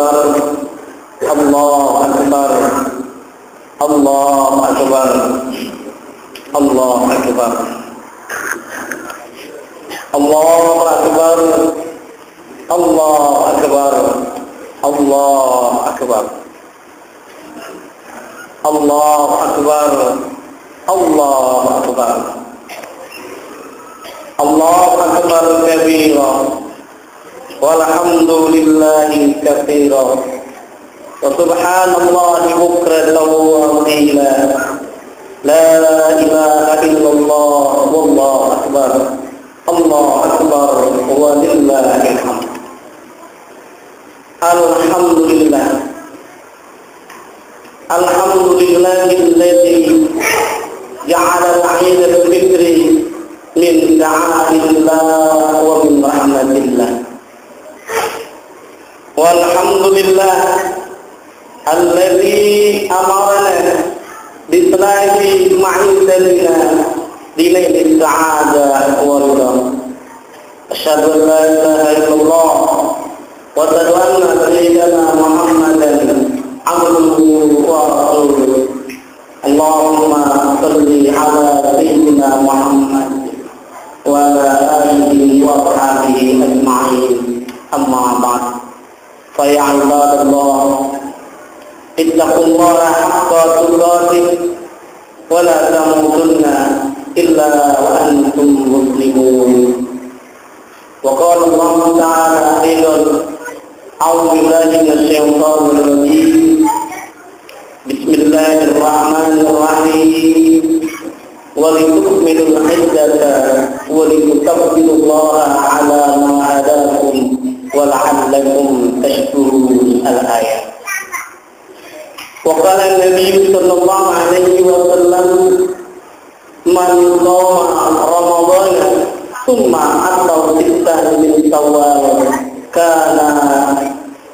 akbar, Allahu akbar, Allahu akbar, Allahu akbar, Allahu akbar, Allahu akbar, Allahu akbar, Allahu akbar, Allahu akbar, Allahu akbar kabira, walhamdulillahi katsira, wa subhanallahi bukratan wa asila, la ilaha illallah, wallahu akbar, Allahu akbar, walillahil hamd. Alhamdulillah, alhamdulillahilladzi ja'ala al-'id al-fitri min ta'atillah wa min rahmatillah. Walhamdulillah alladzi amarna bislahi ma'idalina dinil sa'adah wa ridha. Asyhadu an la ilaha illallah wa asyhadu anna sayyidana Muhammadan abduhu wa rasuluh. Allahumma salli ala sayyidina Muhammad wa ala alihi wa sahbihi ajma'in. Amma ba'd. Fa ya ibadallah, ittaqullaha haqqa tuqatih wa la tamutunna illa wa antum muslimun. Wa qala Allah ta'ala aidan, a'udzu billahi minasy syaithanir rajim. Bismillahirrahmanirrahim. Walitukmilul iddata walitukabbirullaha ala ma hadakum wa la'allakum tashkurun. Al-ayat. Wa qala an-nabiy sallallahu alaihi wasallam, man qama ramadhana thumma atau sittah min shawwal kana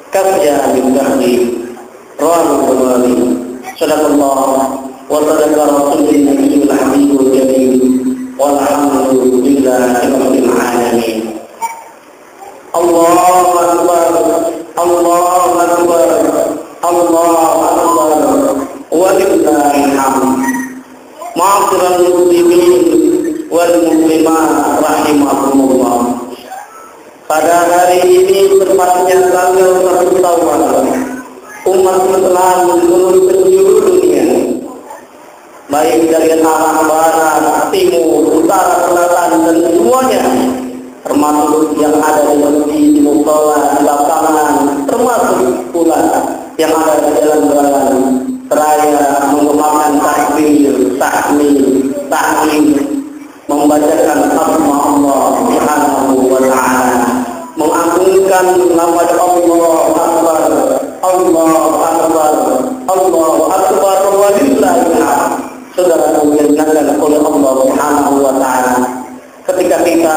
kafya min dahri. Rawahu Bukhari. Sadaqallah wa sadaqa rasulun nabiyul habibul jalil, walhamdulillahi rabbil alamin. Allahu akbar, Allahu akbar, Allahu akbar, walillahil hamd. Ma'asyiral muslimin wal muslimat rahimakumullah. Pada hari ini tepatnya tanggal 1 Syawal, umat Islam seluruh penjuru dunia, baik dari arah barat, timur, utara, selatan, dan semuanya, termasuk yang ada di masjid, di mushola, di lapangan, termasuk pula yang ada di jalan-jalan seraya menggunakan takbir, tahmid, tahlim, membacakan asma Allah Subhanahu wa ta'ala, mengagungkan nama Allah Akbar, Allahu akbar, Allahu akbar, walillahil hamd. Saudara dimuliakan oleh Allah Subhanahu wa ta'ala, ketika kita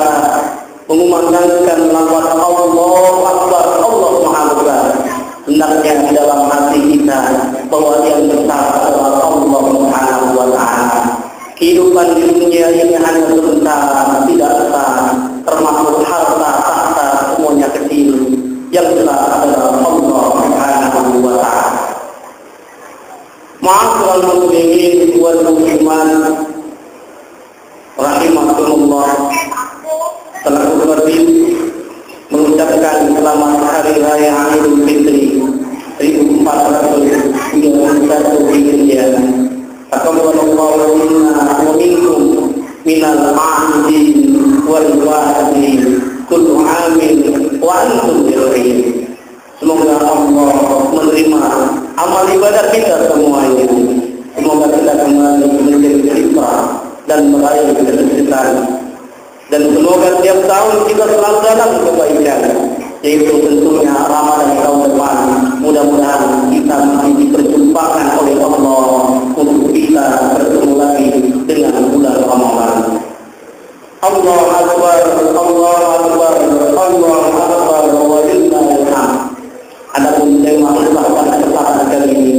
mengumandangkan lafaz Allahu akbar, Allah Maha Besar, hendaknya di dalam hati kita bahwa yang besar adalah Allah Subhanahu wa ta'ala. Kehidupan di dunia ini hanya sebentar, tidak besar, termasuk harta, tahta, semuanya kecil. Yang jelas adalah Allah Subhanahu wa ta'ala. Ma'asyiral muslimin wal muslimat rahimakumullah, telah berdiri mengucapkan selamat hari raya Idul Fitri 1431 Hijriah. Taqabbalallahu minna wa minkum minal a'idin wal wa'idin kullu amin wa antum bikhair. Semoga Allah menerima amal ibadah kita semuanya. Semoga kita kembali menjadi fitrah dan meraih kesuksesan. Dan semoga tiap tahun kita selalu dalam kebaikan, yaitu tentunya Ramadan tahun depan. Mudah-mudahan kita masih diperjumpakan oleh Allah untuk kita bertemu lagi dengan bulan Ramadan. Allah Akbar, Allah Akbar, Allah Akbar, walillahil hamd. Adapun tema khutbah pada kesempatan kali ini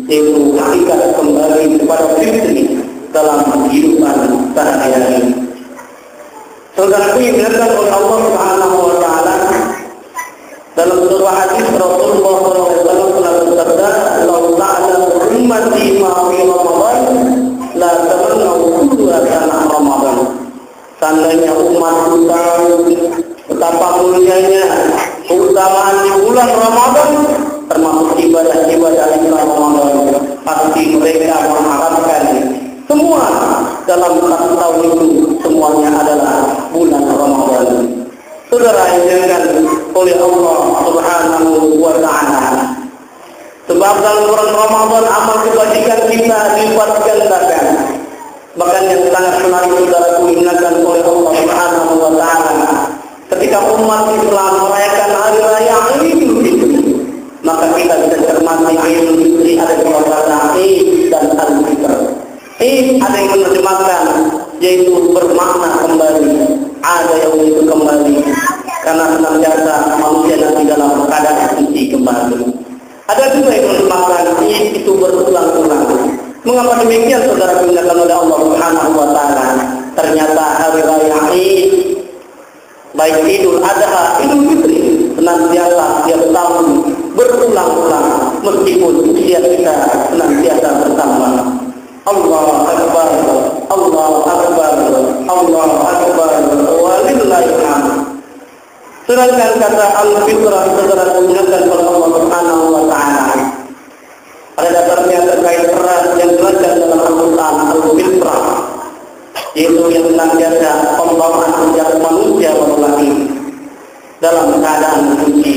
yaitu hakikat kembali kepada fitri dalam kehidupan sehari-hari. Saudara diingatkan oleh Allah Subhanahu wa ta'ala dalam sebuah hadis Rasulullah bulan Ramadan, termasuk ibadah-ibadah di bulan Ramadan, pasti mereka mengharapkan semua dalam satu tahun itu semuanya adalah bulan Ramadan. Saudara yang dimuliakan oleh Allah Subhanahu wa Ta'ala, sebab dalam bulan Ramadan amal kebajikan kita dilipat gandakan. Bahkan yang sangat menarik saudaraku diingatkan oleh Allah Subhanahu wa Ta'ala, ketika umat Islam merayakan hari raya Idul Fitri, maka kita bisa cermati Idul Fitri ada dua kata, Id dan Al-Fitr. Id ada yang menerjemahkan yaitu bermakna kembali, ada yang itu kembali karena senantiasa manusia nanti dalam keadaan suci kembali. Ada juga yang menerjemahkan Id itu berulang-ulang. Mengapa demikian saudara dimuliakan oleh Allah Subhanahu wa Ta'ala? Ternyata hari raya Id, baik Idul Adha, Idul Fitri, senantiasa tiap tahun berulang-ulang meskipun usia kita senantiasa bertambah. Allah Akbar, Allah Akbar, Allah Akbar, walillahil hamd. Sedangkan kata Al-Fitrah saudara dimuliakan oleh Allah Subhanahu wa Ta'ala, pada dasarnya terkait peran yang belajar dalam Al-Quran, Al-Fitrah, yaitu yang senantiasa pembawaan sejak manusia baru lahir dalam keadaan suci.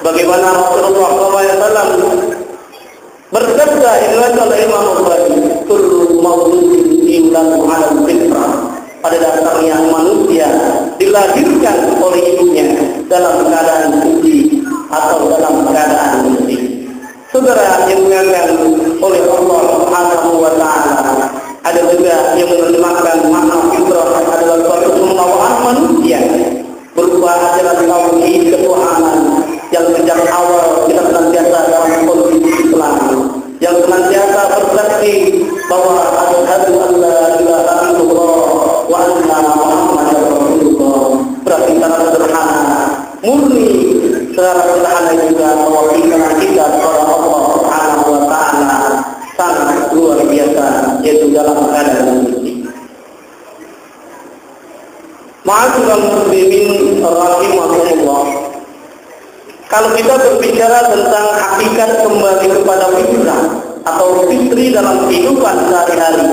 Bagaimana Rasulullah SAW bersabda oleh Imam Bukhari, kullu mauludin yuladu 'ala al-fitrah. Pada dasarnya manusia dilahirkan oleh ibunya dalam keadaan suci atau dalam keadaan bersih. Saudara yang dimuliakan oleh Allah Subhanahu wa Ta'ala, ada juga yang menerjemahkan makna fitrah adalah suatu pembawaan manusia berupa ajaran tauhid ketuhanan yang sejak awal kita senantiasa dalam kondisi Islam, yang senantiasa bersaksi bahwa asyhadu an la ilaha illallah wa anna Muhammadar Rasulullah. Berarti secara sederhana, murni secara sederhana juga mewakilkan kita kepada Allah Subhanahu wa Ta'ala sangat luar biasa, yaitu dalam keadaan suci. Ma'asyiral muslimin rahimakumullah. Kalau kita berbicara tentang hakikat kembali kepada fitrah atau fitri dalam kehidupan sehari-hari,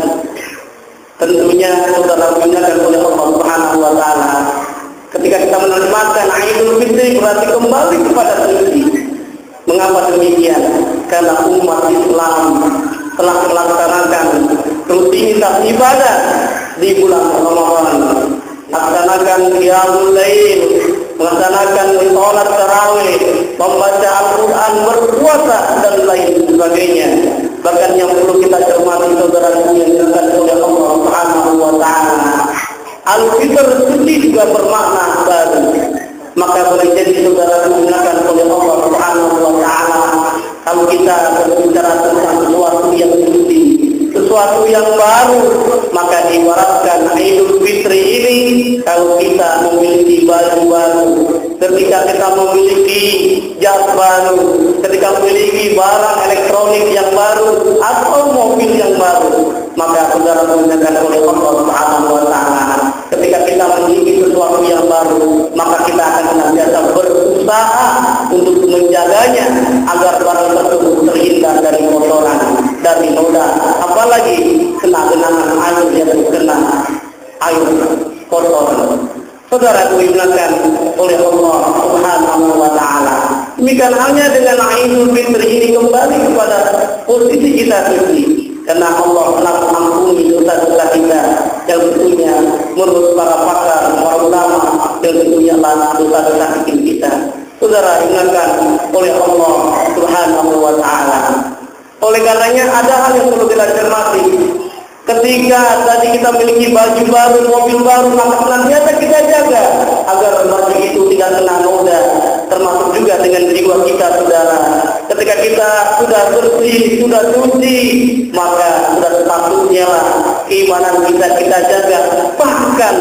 tentunya saudara dimuliakan oleh Allah Subhanahu wa Ta'ala, ketika kita menerjemahkan Idul Fitri berarti kembali kepada suci. Mengapa demikian? Karena umat Islam telah melaksanakan rutinitas ibadah di bulan Ramadan, melaksanakan qiyamul lail, melaksanakan salat tarawih, membaca Al-Quran, berpuasa dan lain sebagainya. Bahkan yang perlu kita cermati saudara yang dimuliakan oleh Allah Subhanahu wa Ta'ala, Al-Fitr suci juga bermakna baru. Maka boleh jadi saudara dimuliakan oleh Allah Subhanahu wa Ta'ala, kalau kita berbicara tentang sesuatu yang suci, sesuatu yang baru, maka diibaratkan Idul Fitri ini kalau kita memiliki baju baru, ketika kita memiliki jas baru, ketika memiliki barang elektronik yang baru atau mobil yang baru, maka saudara dimuliakan oleh Allah Subhanahu wa Ta'ala, ketika kita memiliki sesuatu yang baru, maka kita akan senantiasa berusaha untuk menjaganya agar barang tersebut terhindar dari kotoran, dari noda, apalagi kena genangan air yang terkena air kotor. Saudara dimuliakan oleh Allah Subhanahu wa Ta'ala. Demikian halnya dengan Idul Fitri ini kembali kepada posisi kita suci. Karena Allah telah mengampuni dosa-dosa kita yang tentunya menurut para pakar, para ulama, yang tentunya adalah dosa-dosa kecil kita. Saudara ingatkan oleh Allah Subhanahu wa Ta'ala. Oleh karenanya ada hal yang perlu kita cermati. Ketika tadi kita memiliki baju baru, mobil baru, maka senantiasa kita jaga agar baju itu tidak kena noda, termasuk juga dengan jiwa kita, saudara. Ketika kita sudah bersih, sudah suci, maka sudah sepatutnya keimanan kita jaga. Bahkan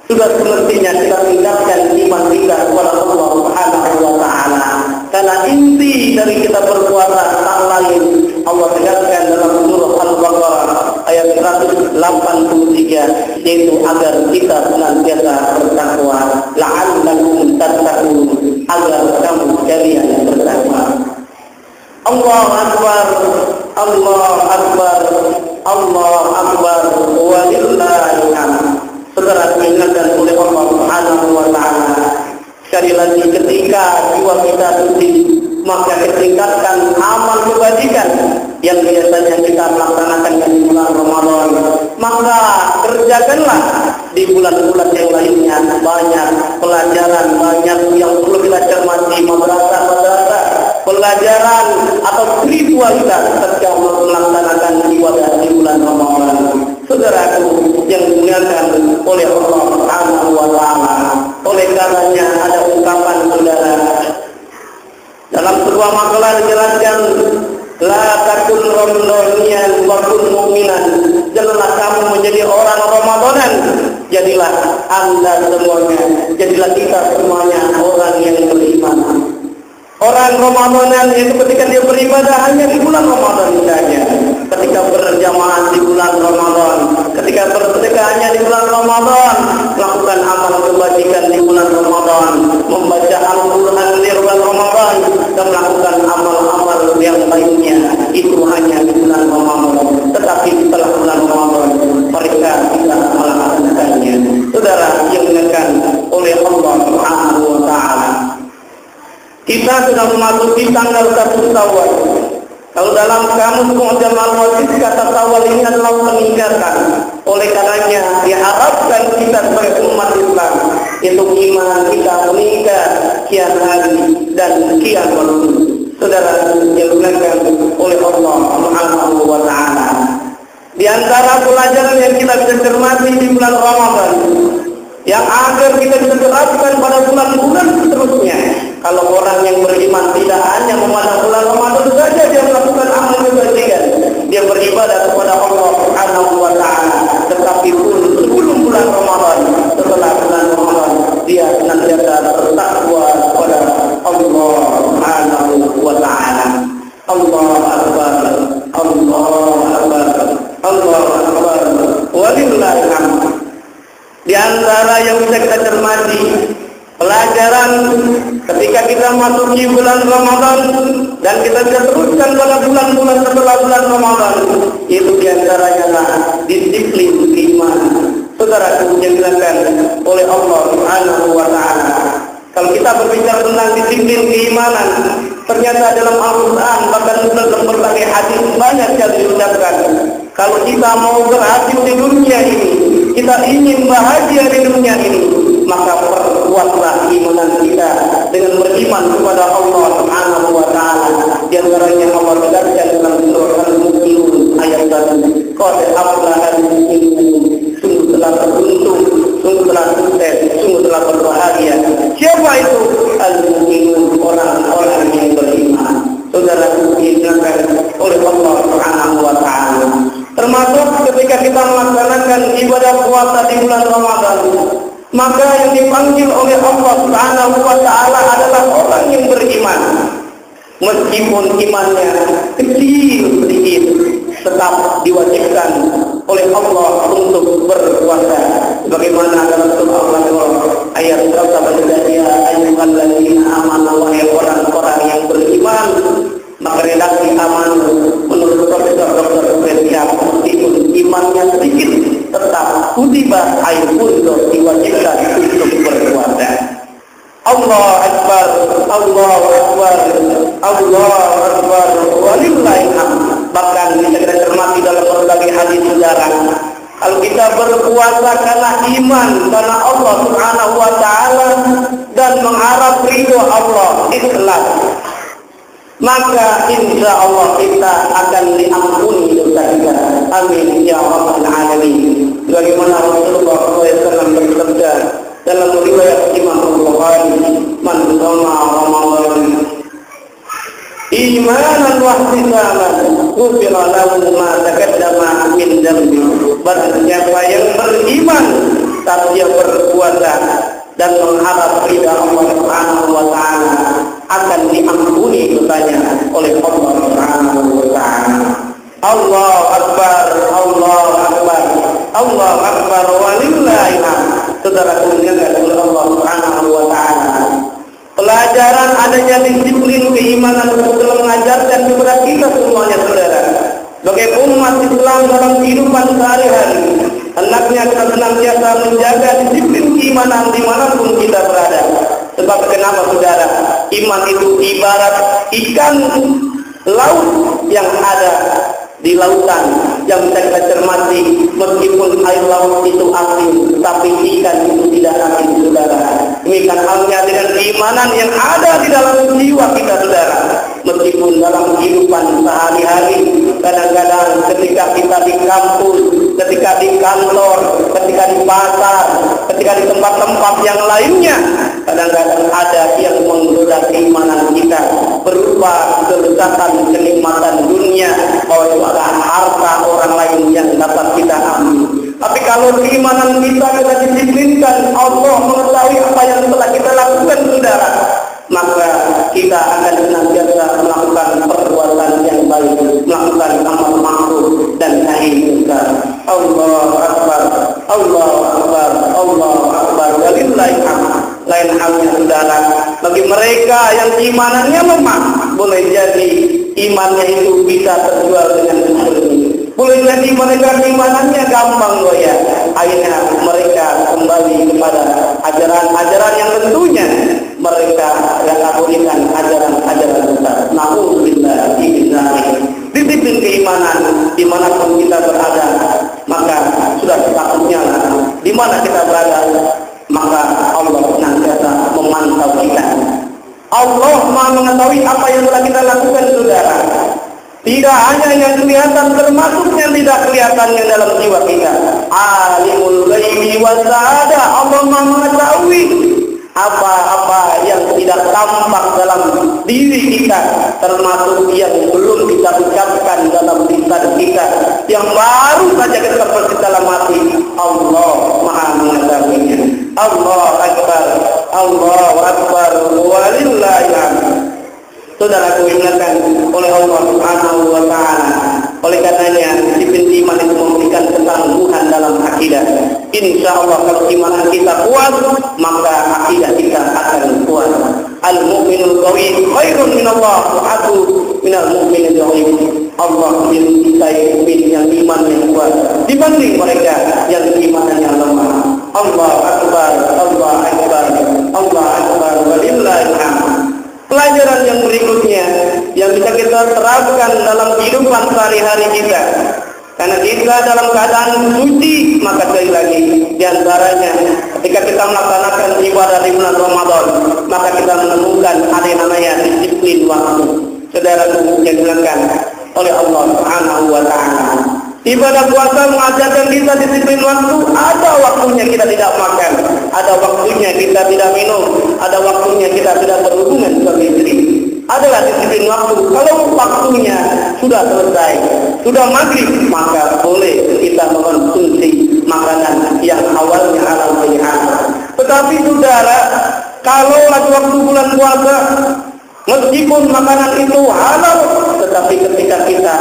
sudah semestinya kita tingkatkan iman kita kepada Allah Subhanahu wa Ta'ala. Karena inti dari kita berpuasa tak lain, Allah tegaskan dalam surah Al-Baqarah ayat 183, yaitu agar kita senantiasa bertakwa, la'allakum tattaqun, agar kamu sekalian bersama. Allahu Akbar, Allahu Akbar, Allahu Akbar, walillahil hamd. Saudara diingatkan oleh Allah Subhanahu wa taala. Sekali lagi ketika jiwa kita suci, maka tingkatkan amal kebajikan yang biasanya kita melaksanakan di bulan Ramadan. Maka kerjakanlah di bulan-bulan yang lainnya. Banyak pelajaran, banyak yang perlu kita cermati, madrasah, pelajaran atau ritualitas ketika melaksanakan ibadah di bulan Ramadan. Saudaraku yang dimuliakan oleh Allah Subhanahu wa taala. Oleh karenanya ada ungkapan saudara dalam sebuah makalah dijelaskan, la takun ramadaniyan wa kun mu'minan. Janganlah kamu menjadi orang Ramadanan, jadilah Anda semuanya, jadilah kita semuanya orang yang beriman. Orang Ramadanan itu ketika dia beribadah hanya di bulan Ramadan saja. Ketika berjamaah di bulan Ramadan, ketika bersedekah hanya di bulan Ramadan, melakukan amal kebajikan di bulan Ramadan, membaca Al-Quran di bulan Ramadan, dan melakukan amal-amal yang lainnya itu hanya di bulan Ramadan. Tetapi setelah bulan Ramadan mereka tidak melaksanakannya. Saudara yang dimuliakan oleh Allah Subhanahu wa taala, kita sudah memasuki tanggal 1 Syawal. Kalau dalam kamus Mu'jam Al-Wajid kata Syawal ini adalah meningkatkan. Oleh karenanya diharapkan kita sebagai umat Islam itu iman kita meningkat kian hari dan kian waktu. Saudara yang dimuliakan oleh Allah Subhanahu wa taala. Di antara pelajaran yang kita bisa cermati di bulan Ramadan, yang agar kita bisa terapkan pada bulan-bulan seterusnya. Kalau orang yang beriman tidak hanya memandang bulan Ramadan saja dia melakukan amal kebajikan, dia beribadah kepada Allah Subhanahu wa taala, tetapi pun sebelum bulan Ramadan, setelah bulan Ramadan dia senantiasa bertakwa kepada Allah Subhanahu wa taala. Allahu Akbar, Allahu Akbar, Allahu Akbar, walillahil hamd. Di antara yang bisa kita cermati pelajaran ketika kita masuki bulan Ramadan dan kita bisa teruskan pada bulan-bulan setelah bulan Ramadan, itu diantaranya lah disiplin keimanan. Saudara yang dilakukan oleh Allah Subhanahu wa taala. Kalau kita berbicara tentang disiplin keimanan, ternyata dalam Al-Quran bahkan dalam berbagai hadis banyak yang diucapkan. Kalau kita mau berhasil di dunia ini, kita ingin bahagia di dunia ini, maka perkuatlah iman kita dengan beriman kepada Allah Subhanahu wa taala. Di antaranya Allah tegaskan dalam surah Al-Mu'minun ayat 1, qad aflaha al-mu'minun, sungguh telah beruntung, sungguh telah sukses, sungguh telah berbahagia. Siapa itu? Al-mu'minun, orang-orang yang beriman. Saudara diingatkan oleh Allah Subhanahu wa taala. Termasuk ketika kita melaksanakan ibadah puasa di bulan Ramadan, maka yang dipanggil oleh Allah Subhanahu wa taala adalah orang yang beriman. Meskipun imannya kecil sedikit, tetap diwajibkan oleh Allah untuk berpuasa. Bagaimana dalam surah Al-Baqarah ayat 111, ya ayyuhalladzina amanu, wahai orang-orang yang beriman. Maka redaksi aman menurut Profesor Dr. Firsyah, meskipun imannya sedikit, tetap kutiba air untuk diwajibkan untuk berpuasa. Allah Akbar, Allah Akbar, Allah Akbar, walillahil hamd. Bahkan bisa kita cermati dalam berbagai hadis saudara. Kalau kita berpuasa karena iman, karena Allah Subhanahu wa taala dan mengharap ridho Allah, ikhlas, maka insya Allah kita akan diampuni dosa kita. Amin ya rabbal alamin. Bagaimana Rasulullah SAW bersabda dalam riwayat Imam Bukhari, man shoma Ramadan imanan wa ihtisaban ghufira lahu ma taqaddama min dhanbi. Barang siapa yang beriman tapi dia berpuasa dan mengharap ridha Allah Subhanahu wa taala, akan diampuni dosanya oleh Allah Subhanahu wa taala. Allah Akbar, Allah Akbar, Allah Akbar, walillahil hamd. Saudara yang dimuliakan oleh Allah Subhanahu wa taala. Pelajaran adanya disiplin keimanan telah mengajarkan kepada kita semuanya, saudara, sebagai umat Islam dalam kehidupan sehari-hari, hendaknya kita senantiasa menjaga disiplin keimanan dimanapun kita berada. Sebab kenapa, saudara? Iman itu ibarat ikan laut yang ada di lautan yang bisa kita cermati. Meskipun air laut itu asin, tapi ikan itu tidak asin, saudara. Demikian halnya dengan keimanan yang ada di dalam jiwa kita, saudara. Meskipun dalam kehidupan sehari-hari, kadang-kadang ketika kita di kampus, ketika di kantor, ketika di pasar, ketika di tempat-tempat yang lainnya, kadang-kadang ada yang menggoda keimanan kita berupa kelezatan kenikmatan dunia, atau ada harta orang lain yang dapat kita ambil. Tapi kalau keimanan kita disiplinkan, Allah mengetahui apa yang telah kita lakukan, saudara, maka kita akan senantiasa melakukan perbuatan yang baik, melakukan amal ma'ruf dan nahi munkar. Allahu akbar, Allahu akbar, Allahu akbar. Walillahi hamd. Lain halnya, saudara, bagi mereka yang imanannya lemah, boleh jadi imannya itu bisa terjual dengan sembunyi. Boleh jadi mereka imanannya gampang goyah. Akhirnya mereka kembali kepada ajaran-ajaran yang tentunya mereka yang abaikan ajaran-ajaran besar. Na'udzubillah bidzalik. Disiplin keimanan dimanapun kita berada, maka sudah sepatutnya di mana kita berada, maka Allah senantiasa memantau kita. Allah Maha mengetahui apa yang telah kita lakukan, saudara. Tidak hanya yang kelihatan, termasuk yang tidak kelihatannya dalam jiwa kita. Alimul ghaibi wa syahadah. Allah Maha mengetahui apa-apa yang tidak tampak dalam diri kita, termasuk yang belum kita ucapkan dalam lisan kita, yang baru saja kita dalam hati. Allah Maha mengetahuinya. Allah akbar, Allahu akbar, walillahil hamd. Saudaraku, ingatkan oleh Allah Subhanahu wa ta'ala. Oleh karenanya, disiplin iman itu memberikan ketangguhan dalam akidah. Insya Allah kalau iman kita kuat, maka akidah kita akan kuat. Al-mu'minul qawi khairun minallah wa'atu minal mu'minul dhaif. Allah mencintai mukmin yang imannya kuat dibanding mereka yang imannya lemah. Allah akbar, Allah akbar, Allah akbar, walillahil hamd. Pelajaran yang berikutnya yang bisa kita terapkan dalam kehidupan sehari-hari kita, karena kita dalam keadaan suci, maka sekali lagi diantaranya ketika kita melaksanakan ibadah di bulan Ramadan, maka kita menemukan ada yang namanya disiplin waktu. Saudaraku yang dilakukan oleh Allah Subhanahu wa ta'ala, ibadah puasa mengajarkan kita disiplin waktu. Ada waktunya kita tidak makan, ada waktunya kita tidak minum, ada waktunya kita tidak berhubungan suami istri. Adalah disiplin waktu. Kalau waktunya sudah selesai, sudah maghrib, maka boleh kita mengkonsumsi makanan yang awalnya halal bagi anak. Tetapi saudara, kalau lagi waktu bulan puasa, meskipun makanan itu halal, tetapi ketika kita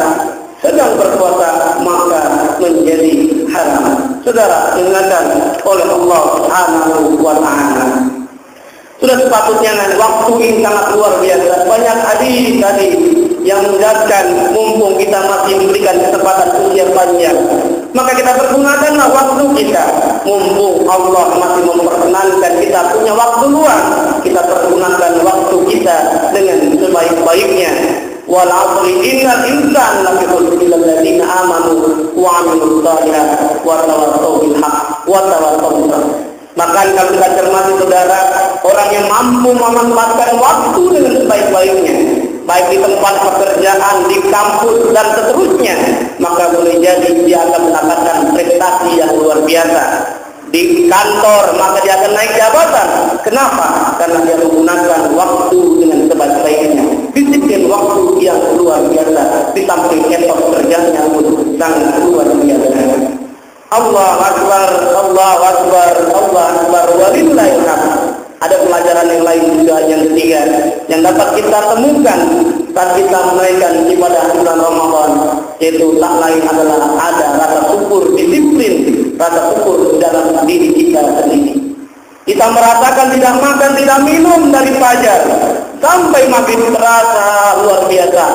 sedang berpuasa maka menjadi haram. Saudara, ingatkan oleh Allah Subhanahu wa ta'ala. Sudah sepatutnya waktu ini sangat luar biasa. Banyak hadis tadi yang menjelaskan mumpung kita masih diberikan kesempatan usia panjang, maka kita pergunakanlah waktu kita. Mumpung Allah masih memperkenankan kita punya waktu luang, kita pergunakan waktu kita dengan sebaik-baiknya. Wal 'asri innal insana lafi khusr illa alladziina aamanu wa 'amilus shalihaati wa tawassaw bil haqq wa tawassaw bis sabr. Maka kalau kita cermati, saudara, orang yang mampu memanfaatkan waktu dengan sebaik-baiknya, baik di tempat pekerjaan, di kampus dan seterusnya, maka boleh jadi dia akan mendapatkan prestasi yang luar biasa. Di kantor maka dia akan naik jabatan. Kenapa? Karena dia menggunakan waktu dengan sebaik-baiknya. Disiplin waktu yang luar biasa, di samping etos kerjanya pun sangat luar biasa. Allah akbar, Allah akbar, Allah akbar, walillahil hamd. Ada pelajaran yang lain juga yang ketiga yang dapat kita temukan saat kita menunaikan ibadah bulan Ramadan, yaitu tak lain adalah ada rasa syukur, disiplin, rasa syukur dalam diri kita sendiri. Kita merasakan tidak makan, tidak minum dari fajar sampai maghrib terasa luar biasa.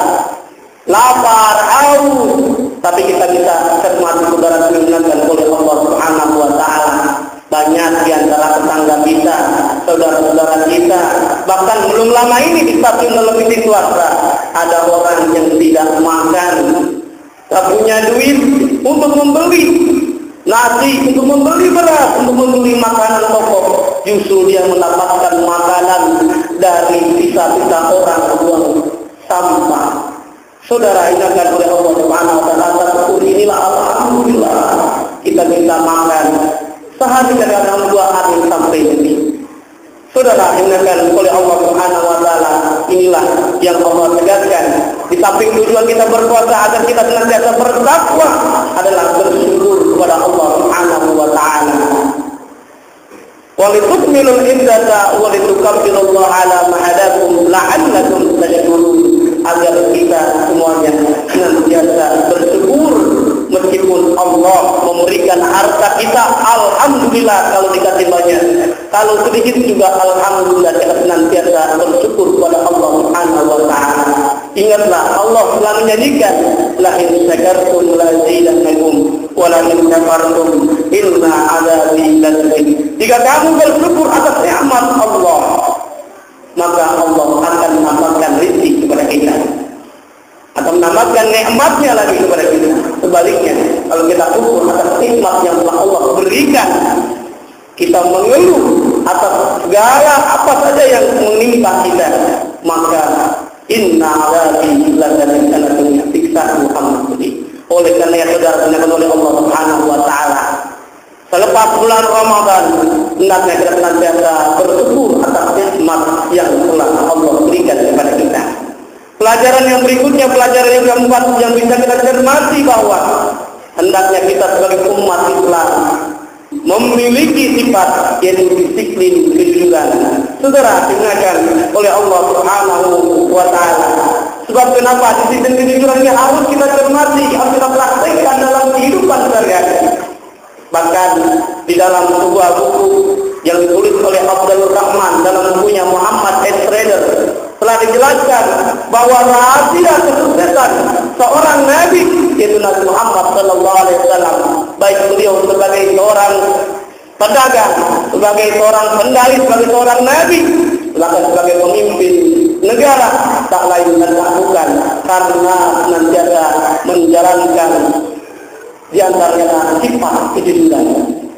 Lapar, haus, tapi kita bisa cermati saudara diingatkan oleh Allah Subhanahu wa taala. Banyak di antara tetangga kita, saudara-saudara kita, bahkan belum lama ini di stasiun televisi swasta ada orang yang tidak makan, tak punya duit untuk membeli nasi, untuk membeli beras, untuk membeli makanan pokok. Justru dia mendapatkan makanan dari sisa-sisa orang buang sampah. Saudara, ingatkan oleh Allah Subhanahu wa taala, syukuri inilah alhamdulillah kita bisa makan sehari kadang-kadang 2 hari sampai lebih. Saudara, ingatkan oleh Allah Subhanahu wa taala, inilah yang Allah tegaskan. Di samping tujuan kita berpuasa agar kita senantiasa bertakwa adalah bersyukur kepada Allah Subhanahu wa taala. Wa litukmilul iddata wa litukabbirullaha ala ma hadakum la'allakum tashkurun. Agar kita semuanya senantiasa bersyukur meskipun Allah memberikan harta kita, alhamdulillah kalau dikasih banyak, kalau sedikit juga alhamdulillah kita senantiasa bersyukur kepada Allah Subhanahu wa taala. Ingatlah Allah telah menjanjikan, la in syakartum la azidannakum wa la in kafartum inna adzabi lasyadid. Jika kamu bersyukur atas nikmat Allah, maka Allah akan menambahkan rezeki kepada kita, akan menambahkan nikmatnya lagi kepada kita. Sebaliknya, kalau kita syukur atas nikmat yang telah Allah berikan, kita mengeluh atas segala apa saja yang menimpa kita, maka inna adzabi lasyadid, karena siksa Muhammad. Oleh karena itu, saudara diingatkan oleh Allah Subhanahu wa taala, selepas bulan Ramadan hendaknya kita senantiasa bersyukur atas nikmat yang telah Allah berikan kepada kita. Pelajaran yang berikutnya, pelajaran yang keempat yang bisa kita cermati, bahwa hendaknya kita sebagai umat Islam memiliki sifat yaitu disiplin kejujuran. Saudara, diingatkan oleh Allah Subhanahu wa taala. Sebab kenapa disiplin kejujuran ini harus kita cermati, harus kita praktekkan dalam kehidupan sehari-hari. Bahkan di dalam sebuah buku yang ditulis oleh Abdul Rahman dalam bukunya Muhammad Trader telah dijelaskan bahwa rahasia kesuksesan seorang nabi yaitu Nabi Muhammad sallallahu alaihi wasallam, baik beliau sebagai seorang pedagang, sebagai seorang pendali, sebagai seorang nabi, bahkan sebagai pemimpin negara, tak lain dan tak bukan karena senantiasa menjalankan di antaranya sifat kejujuran.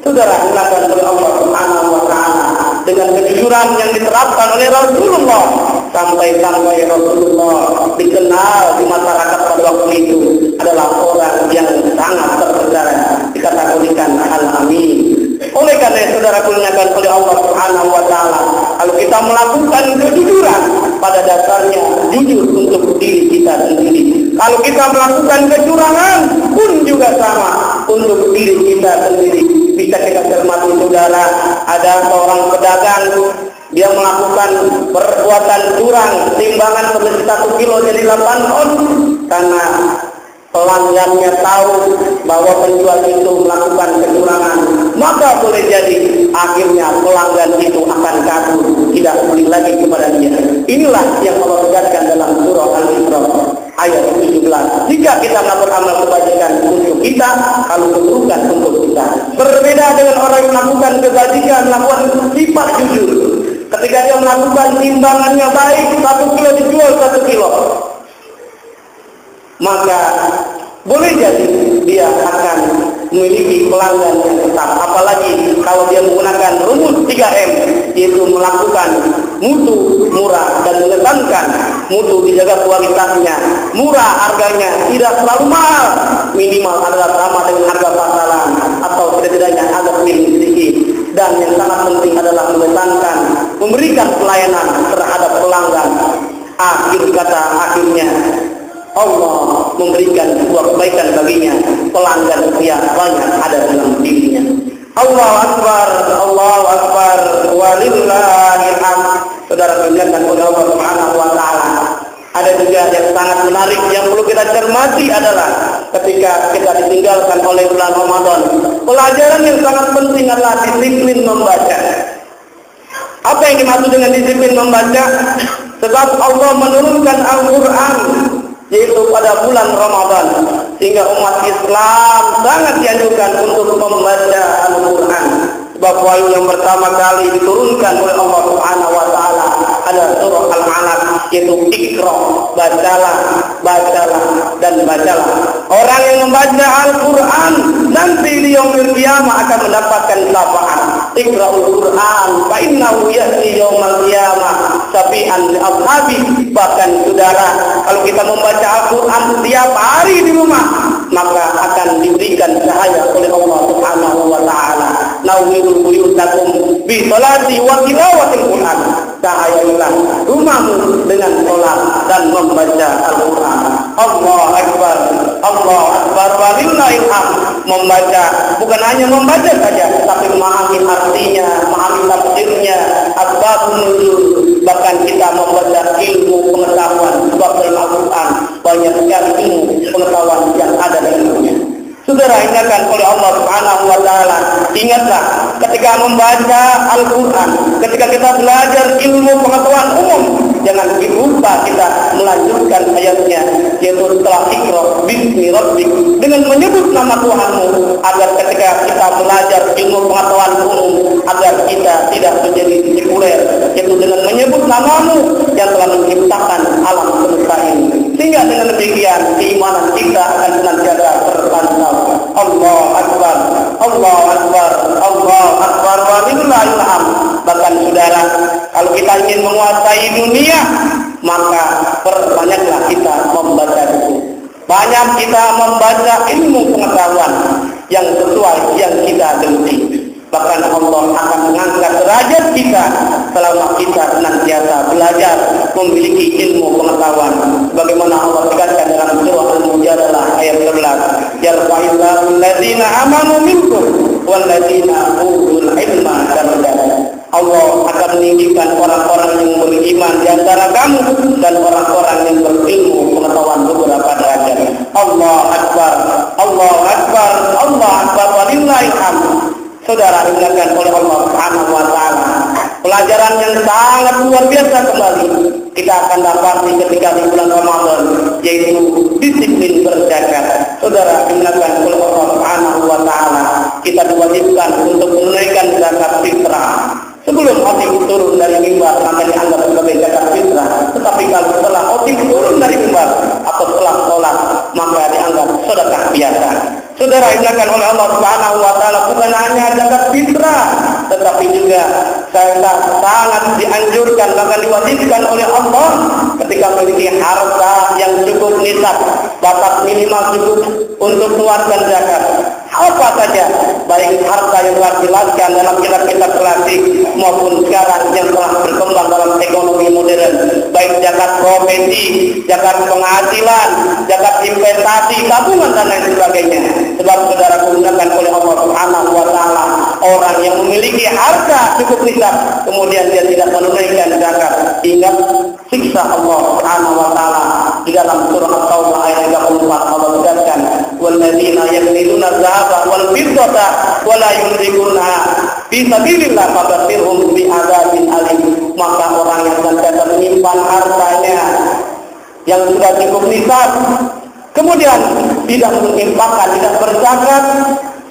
Saudara, dilakukan oleh Allah Subhanahu wa taala dengan kejujuran yang diterapkan oleh Rasulullah, sampai Rasulullah dikenal di masyarakat pada waktu itu adalah orang yang sangat terpercaya, dikategorikan al-amin. Oleh karena itu, saudara, diingatkan oleh Allah Subhanahu wa taala, kalau kita melakukan kejujuran, pada dasarnya jujur untuk diri kita sendiri. Kalau kita melakukan kecurangan pun juga sama untuk diri kita sendiri. Bisa kita cermati, saudara, ada seorang pedagang, dia melakukan perbuatan curang, timbangan seperti 1 kilo jadi 8 ton, karena pelanggannya tahu bahwa penjual itu melakukan kecurangan, maka boleh jadi akhirnya pelanggan itu akan kabur, tidak beli lagi kepada dia. Inilah yang Allah tegaskan dalam surah Al-Isra ayat 17. Jika kita melakukan amal kebajikan untuk kita, kalau keburukan untuk kita. Berbeda dengan orang yang melakukan kebajikan, melakukan sifat jujur. Ketika dia melakukan timbangannya baik, 1 kilo dijual 1 kilo, maka boleh jadi dia akan memiliki pelanggan yang tetap. Apalagi kalau dia menggunakan rumus 3M, yaitu melakukan mutu murah dan mengesankan mutu, dijaga kualitasnya, murah harganya, tidak terlalu mahal, minimal adalah sama dengan harga pasaran atau setidaknya agak lebih sedikit. Dan yang sangat penting adalah mengesankan, memberikan pelayanan terhadap pelanggan. Akhir kata akhirnya Allah memberikan sebuah kebaikan baginya, pelanggan dia banyak ada dalam dirinya. Allahu Akbar, Allahu Akbar, walillahil hamd. Saudara, diingatkan oleh Allah Subhanahu wa taala. Ada juga yang sangat menarik yang perlu kita cermati adalah ketika kita ditinggalkan oleh bulan Ramadan. Pelajaran yang sangat penting adalah disiplin membaca. Apa yang dimaksud dengan disiplin membaca? Sebab Allah menurunkan Al-Quran yaitu pada bulan Ramadan, sehingga umat Islam sangat dianjurkan untuk membaca Al-Quran. Sebab wahyu yang pertama kali diturunkan oleh Allah Subhanahu wa taala adalah surah Al-Alaq, yaitu Iqra, bacalah, bacalah dan bacalah. Orang yang membaca Al-Quran nanti di yaumil qiyamah akan mendapatkan syafaat. Iqra'ul Quran fa innahu ya'ti yaumal qiyamah syafi'an li ashabi. Bahkan saudara, kalau kita membaca Al-Quran setiap hari di rumah, maka akan diberikan cahaya oleh Allah Subhanahu wa taala. Nawwirul buyutakum bi sholati wa tilawatil Quran. Cahayailah rumahmu dengan salat dan membaca Al-Quran. Allahu Akbar, Allahu Akbar, walillahil hamd. Membaca bukan hanya membaca saja, tapi memahami artinya, memahami tafsirnya, asbabun nuzul. Bahkan kita membaca ilmu pengetahuan sebab dalam Al-Quran banyak sekali ilmu pengetahuan yang ada dalamnya. Saudara, ingatkan oleh Allah Subhanahu wa taala, ingatlah ketika membaca Al-Quran, ketika kita belajar ilmu pengetahuan umum, jangan lupa kita melanjutkan ayatnya, yaitu setelah Iqra bismi rabbik, dengan menyebut nama Tuhanmu, agar ketika kita belajar ilmu pengetahuan umum, agar kita tidak menjadi sekuler, yaitu dengan menyebut namamu yang telah menciptakan alam semesta ini. Sehingga dengan demikian keimanan kita akan senantiasa terpantau. Allahu Akbar, Allahu Akbar, Allahu Akbar, walillahil hamd. Bahkan saudara, kalau kita ingin menguasai dunia, maka perbanyaklah kita membaca buku. Banyak kita membaca ilmu pengetahuan yang sesuai yang kita geluti. Bahkan Allah akan mengangkat derajat kita selama kita senantiasa belajar memiliki ilmu pengetahuan. Bagaimana Allah tegaskan dalam surah Al-Mujadalah ayat 11, yarfa'illahu alladziina amanu minkum walladzina utul ilma darajat. Allah akan meninggikan orang-orang yang beriman di antara kamu dan orang-orang yang berilmu pengetahuan beberapa derajat. Allah Akbar, Allah Akbar, Allah Akbar, walillahil hamd. Saudara, ingatkan oleh Allah Subhanahu wa taala, pelajaran yang sangat luar biasa kembali kita akan dapati ketika di bulan Ramadan, yaitu disiplin berzakat. Saudara, ingatkan oleh Allah Subhanahu wa taala, kita diwajibkan untuk menunaikan zakat fitrah. Sebelum khotib turun dari mimbar maka dianggap sebagai zakat fitrah. Tetapi kalau setelah khotib turun dari mimbar atau setelah sholat maka dianggap sedekah biasa. Saudara, ingatkan oleh Allah Subhanahu wa taala, bukan hanya zakat fitrah, tetapi juga sangat dianjurkan bahkan diwajibkan oleh Allah ketika memiliki harta yang cukup nisab, batas minimal cukup untuk mengeluarkan zakat. Apa saja, baik harta yang telah dijelaskan dalam kitab-kitab klasik maupun sekarang yang telah berkembang dalam ekonomi modern, baik zakat profesi, zakat penghasilan, zakat investasi, tabungan dan lain sebagainya. Sebab saudara, gunakan oleh Allah Subhanahu wa taala, orang yang memiliki harta cukup nisab kemudian dia tidak menunaikan zakat, ingat siksa Allah Subhanahu wa taala. Di dalam surah At-Taubah ayat 34 Allah tegaskan, walladzina yaknizuna dzahaba wal fiddata wa la yunfiquna fi sabilillah fabashshirhum bi'adzabin alim. Maka orang yang senantiasa menyimpan hartanya yang sudah cukup nisab kemudian tidak menginfakkan, tidak berzakat,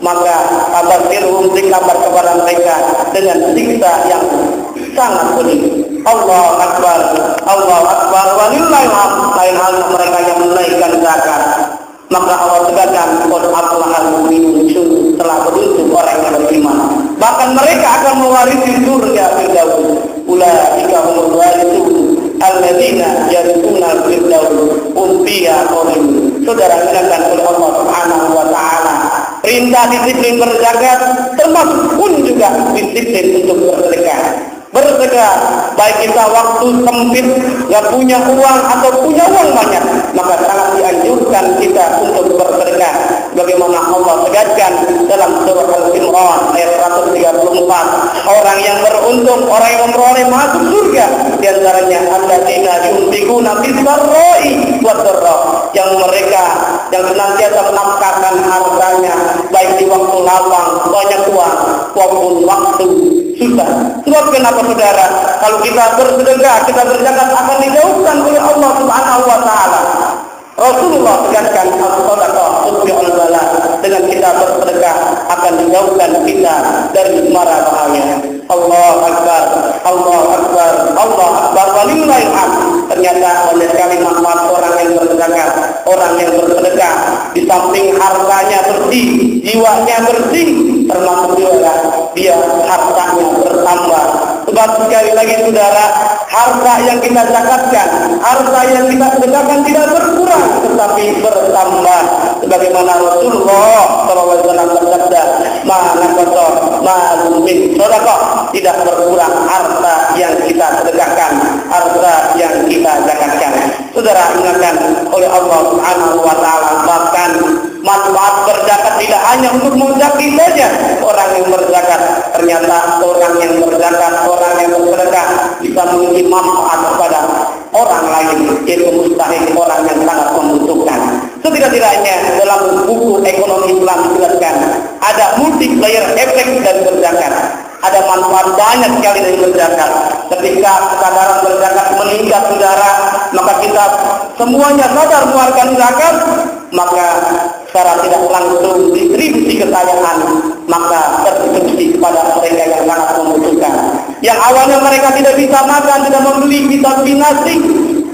maka fabashshirhum, dikabar kepada mereka dengan siksa yang sangat pedih. Allahu Akbar, Allahu Akbar, walillahil hamd. Lain halnya mereka yang menunaikan zakat, maka Allah tegaskan qad aflahal mu'minun, telah beruntung orang yang beriman, bahkan mereka akan mewarisi surga firdaus. Ulaika humul warithun alladzina yarithuna firdaus hum fiha khalidun. Saudara, ingatkan oleh Allah Subhanahu wa taala, perintah disiplin berzakat termasuk pun juga disiplin untuk bersedekah. Bersedekah, baik kita waktu sempit, nggak punya uang atau punya uang banyak, maka sangat dianjurkan kita untuk bersedekah. Bagaimana Allah tegaskan dalam surah Al-Imran ayat 134, orang yang beruntung, orang yang memperoleh masuk surga, di antaranya alladzina yunfiquna fis-sarra'i wad-dharra, yang mereka yang senantiasa menafkahkan hartanya baik di waktu lapang, banyak uang, maupun waktu susah. Sebab kenapa saudara? Kalau kita bersedekah, kita berzakat akan dijauhkan oleh Allah Subhanahu wa taala. Rasulullah tegaskan as-shadaqah tutfi'ul bala, dengan kita bersedekah akan dijauhkan kita dari mara bahaya. Allahu akbar, Allahu akbar, Allahu akbar, walillahil hamd. Ternyata banyak sekali manfaat orang yang berzakat, orang yang bersedekah. Di samping hartanya bersih, jiwanya bersih, termasuk juga dia hartanya bertambah. Sebab sekali lagi saudara, harta yang kita zakatkan, harta yang kita sedekahkan tidak berkurang, tetapi bertambah. Sebagaimana Rasulullah SAW bersabda, ma'alum min sedekah, tidak berkurang harta yang kita sedekahkan, harta yang kita zakatkan. Saudara, ingatkan oleh Allah Subhanahu wa taala, bahkan manfaat berzakat tidak hanya untuk muzaki saja. Orang yang berzakat, ternyata orang yang berzakat, orang yang bersedekah bisa memiliki manfaat kepada orang lain, yaitu mustahik, orang yang sangat membutuhkan. Setidak-tidaknya dalam buku ekonomi Islam dijelaskan ada multiplier efek dari berzakat. Ada manfaat banyak sekali dari berzakat. Ketika kesadaran berzakat meningkat saudara, maka kita semuanya sadar mengeluarkan zakat, maka secara tidak langsung distribusi kekayaan maka terdistribusi kepada mereka yang sangat membutuhkan. Yang awalnya mereka tidak bisa makan, tidak membeli, bisa beli nasi,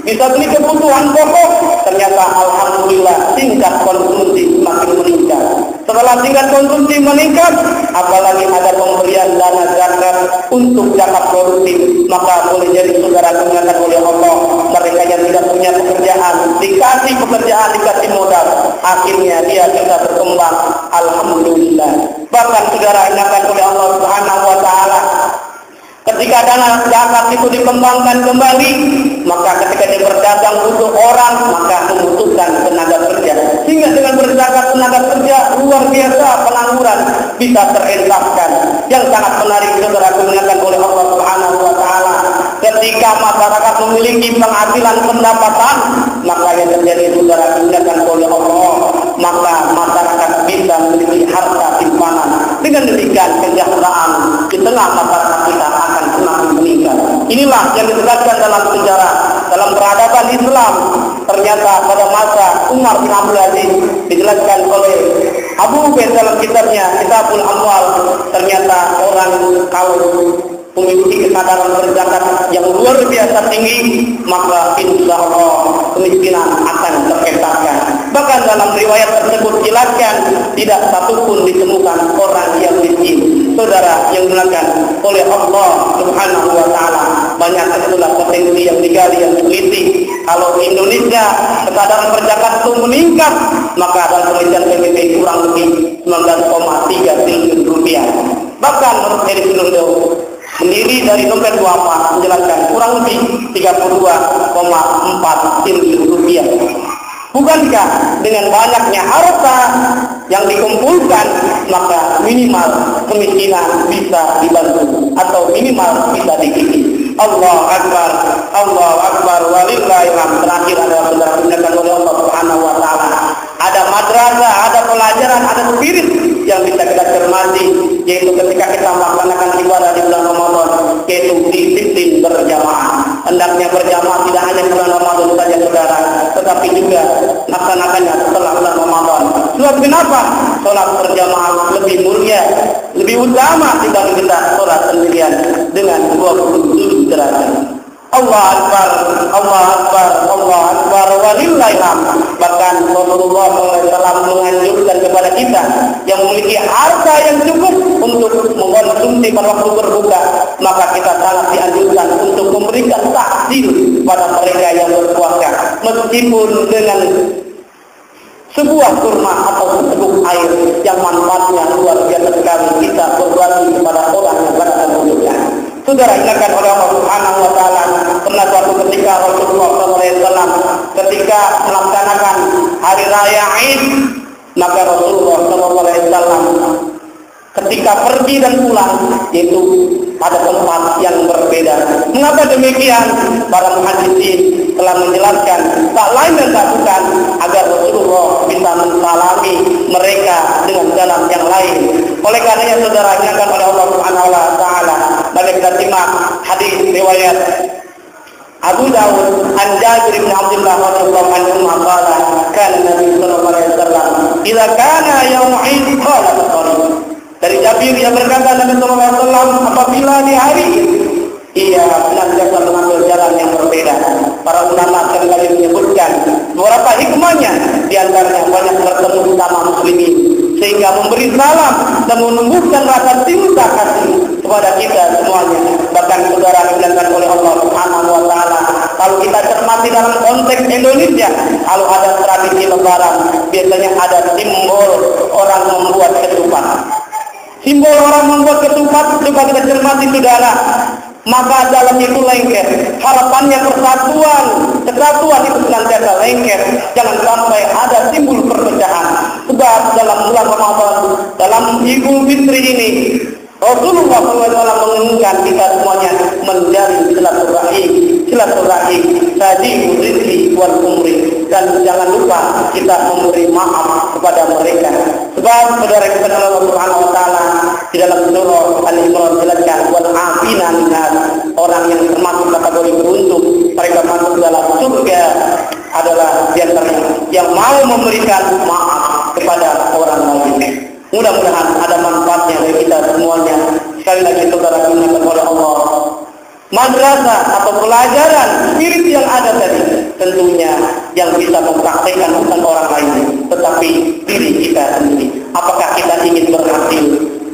bisa beli kebutuhan pokok, ternyata alhamdulillah tingkat konsumsi semakin meningkat. Setelah tingkat konsumsi meningkat, apalagi ada pemberian dana zakat untuk zakat produktif, maka boleh jadi saudara diingatkan oleh Allah, mereka yang tidak punya pekerjaan dikasih pekerjaan, dikasih modal, akhirnya dia bisa berkembang. Alhamdulillah. Bahkan saudara ingatkan oleh Allah Subhanahu wa taala, ketika dana zakat itu dikembangkan kembali, maka ketika dia berdagang butuh orang, maka membutuhkan tenaga kerja. Sehingga dengan berzakat tenaga kerja luar biasa pengangguran bisa terentaskan. Yang sangat menarik saudara diingatkan oleh Allah Subhanahu wa taala, ketika masyarakat memiliki penghasilan pendapatan, maka yang terjadi saudara diingatkan oleh Allah, maka masyarakat bisa memiliki harta simpanan. Dengan demikian kesejahteraan di tengah masyarakat kita akan semakin meningkat. Inilah yang ditegaskan dalam sejarah, dalam peradaban Islam. Ternyata pada masa Umar bin Abdul Aziz, dijelaskan oleh Abu Ubaid dalam kitabnya Kitabul Amwal, ternyata orang kalau memiliki kesadaran berzakat yang luar biasa tinggi, maka insya Allah kemiskinan akan terpecahkan. Bahkan dalam riwayat tersebut jelaskan tidak satupun ditemukan orang yang miskin. Saudara yang dimuliakan oleh Allah Subhanahu wa taala, banyak itulah potensi yang digali, yang teliti. Kalau Indonesia kesadaran berzakat itu meningkat, maka dalam penelitian PBB kurang lebih 19,3 triliun rupiah. Bahkan menurut Edison sendiri dari dompet duafa menjelaskan kurang lebih 32,4 triliun rupiah. Bukankah dengan banyaknya harta yang dikumpulkan, maka minimal kemiskinan bisa dibantu atau minimal bisa dikikis. Allah Akbar, Allah Akbar, walillahil hamd. Terakhir adalah saudara diingatkan oleh Allah Subhanahu wa taala, ada madrasah, ada pelajaran, ada spirit yang bisa kita cermati, yaitu ketika kita melaksanakan ibadah di bulan Ramadan, yaitu disiplin berjamaah. Hendaknya berjamaah tidak hanya bulan Ramadan saja saudara, tetapi juga laksanakannya setelah bulan Ramadan. Sebab kenapa? Sholat berjamaah lebih mulia, lebih utama dibanding kita sholat sendirian dengan 27 derajat. Allah Akbar, Allah Akbar, Allah Akbar, walillahil hamd. Bahkan Rasulullah SAW menganjurkan kepada kita yang memiliki harta yang cukup untuk mengkonsumsi pada waktu berbuka, maka kita sangat dianjurkan untuk memberikan takjil pada mereka yang berpuasa, meskipun dengan sebuah kurma atau seteguk air yang manfaatnya luar biasa sekali, kita berbagi kepada orang yang berada membutuhkan. Saudara ingatkan oleh Allah Subhanahu wa taala, pernah suatu ketika Rasulullah SAW ketika melaksanakan hari raya Id, Maka Rasulullah SAW ketika pergi dan pulang itu pada tempat yang berbeda. Mengapa demikian? Para muhaddisin telah menjelaskan tak lain dan tak bukan agar Rasulullah bisa mensalami mereka dengan jalan yang lain. Oleh karenanya saudara ingatkan oleh Allah Subhanahu wa taala, mari kita simak hadis riwayat Abu Dawud an Jabir bin Abdullah radhiyallahu anhu qala kana Nabi sallallahu alaihi wasallam idza kana yaum Id qala dari Jabir yang berkata Nabi sallallahu alaihi wasallam apabila di hari ia senantiasa mengambil jalan yang berbeda. Para ulama sekali menyebutkan beberapa hikmahnya, di antaranya banyak bertemu sama muslimin sehingga memberi salam dan menumbuhkan rasa cinta kasih kepada kita semuanya. Bahkan saudara dimuliakan oleh Allah Subhanahu wa taala, kalau kita cermati dalam konteks Indonesia, kalau ada tradisi lebaran biasanya ada simbol orang membuat ketupat. Simbol orang membuat ketupat, coba kita cermati saudara, maka dalam itu lengket. Harapannya persatuan, kesatuan itu senantiasa lengket. Jangan sampai ada simbol perpecahan. Sebab dalam bulan Ramadan, dalam Idul Fitri ini, Rasulullah SAW menginginkan kita semuanya menjalin silaturahim, tadi rizki wal umri, dan jangan lupa kita memberi maaf kepada mereka. Sebab saudara kita Allah Subhanahu wa taala di dalam surah Al-Imran jelaskan wal afina minnas, orang yang termasuk kategori beruntung mereka masuk dalam surga adalah di antaranya yang mau memberikan maaf kepada orang lain. Mudah-mudahan ada manfaatnya bagi kita semuanya. Sekali lagi saudara diingatkan oleh Allah, madrasah atau pelajaran spirit yang ada tadi tentunya yang bisa mempraktekkan bukan orang lain tetapi diri kita sendiri. Apakah kita ingin berhasil,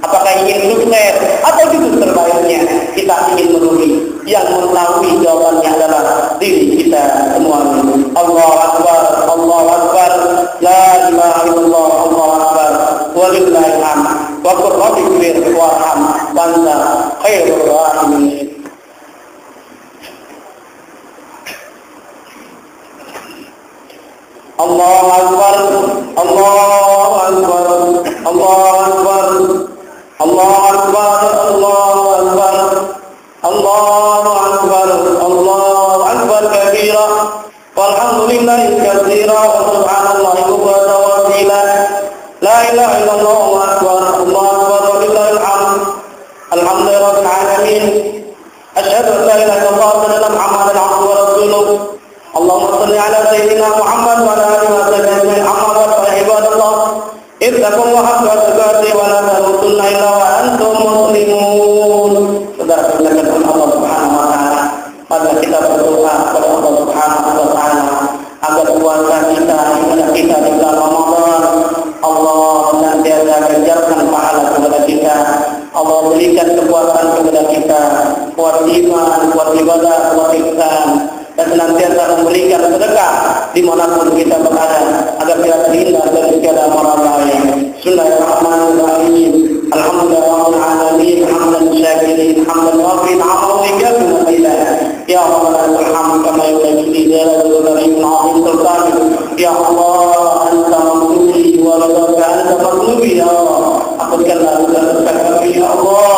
apakah ingin sukses, atau justru terbaiknya kita ingin menulis? Yang mengetahui jawabannya adalah diri kita semuanya. Allahu Akbar, Allahu Akbar, la ilaha illallah, Allahu Akbar, walillahil hamd. Wa qur rabbi ighfir warham wa anta khairur rahimin. Allahu Akbar, Allahu Akbar, Allahu Akbar, Allahu Akbar, Allahu Akbar, Allahu Akbar, Allahu Akbar kabira, walhamdulillahi katsira, wa subhanallahi bukratan wa asila, la ilaha illallah, Allahu Akbar, Allahu Akbar, walillahil hamd, alhamdulillahil alamin. Asyhadu an la ilaha illallah wa asyhadu anna Muhammadan abduhu wa rasuluh. Allahumma shalli ala sayyidina Muhammad wa ala alihi wa sahbihi amma ba'd. Fa ibadallah, ittaqullaha haqqa tuqatih wa la tamutunna illa wa antum muslimun. Saudara sekalian Allah Subhanahu wa taala, mari kita berdoa kepada Allah Subhanahu wa taala agar puasa kita ibadah kita di bulan Ramadan Allah senantiasa ganjarkan pahala kepada kita. Allah berikan kepuasan kepada kita, kuat iman, kuat ibadah, kuat ihsan, dan senantiasa memberikan sedekah dimanapun kita berada agar kita terhindar dari segala mara bahaya. Bismillahirrahmanirrahim. Alhamdulillahirabbil alamin, hamdan syakirin, hamdan wafi'in 'amalan wa ya Allah alhamd kama yunji jalal karim 'azim sultan. Ya Allah anta mamluli wa ladaka anta mamluli. Ya Allah ampunkanlah dosa kami ya Allah,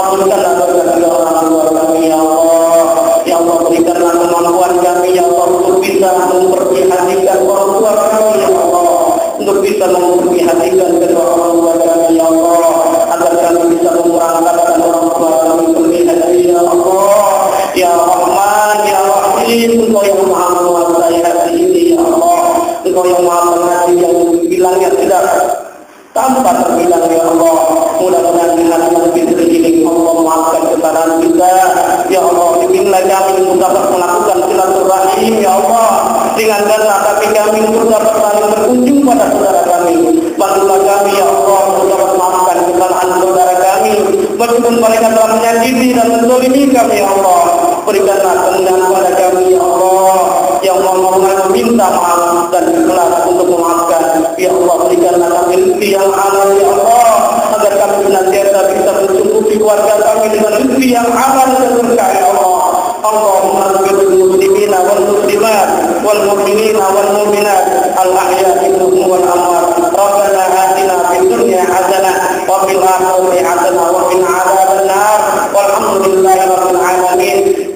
ampunkanlah dosa orang tua kami ya Allah. Ya Allah berikanlah kemampuan kami ya Allah untuk bisa memperhatikan orang tua kami ya Allah, untuk bisa memperhatikan kedua orang tua kami ya Allah, agar kami bisa memperangkatkan orang tua kami berhati ya Allah. Ya Rahman ya Rahim, Engkau yang Maha menguasai hati ini ya Allah, Engkau yang Maha mengasih yang bilangnya tidak tanpa terbilang ya Allah. Mudah-mudahan dengan Fitri ini Allah maafkan kesalahan kita ya Allah. Bimbinglah kami untuk dapat melakukan silaturahim ya Allah, ringankanlah kaki kami untuk dapat saling berkunjung pada saudara kami. Bantulah kami ya Allah untuk dapat maafkan kesalahan saudara kami meskipun mereka telah menyakiti dan menzalimi kami ya Allah. Berikanlah kemudahan kepada kami ya Allah yang mau meminta maaf dan ikhlas untuk memaafkan ya Allah. Berikanlah kami rezeki yang halal ya Allah, agar kami senantiasa bisa mencukupi keluarga kami dengan rezeki yang halal dan berkah ya Allah. Allahumma ighfir lil muslimina wal muslimat wal والمؤمنين والمؤمنات الأحياء منهم والأموات ربنا آتنا في الدنيا حسنة وفي الآخرة حسنة وقنا عذاب النار والحمد لله رب العالمين.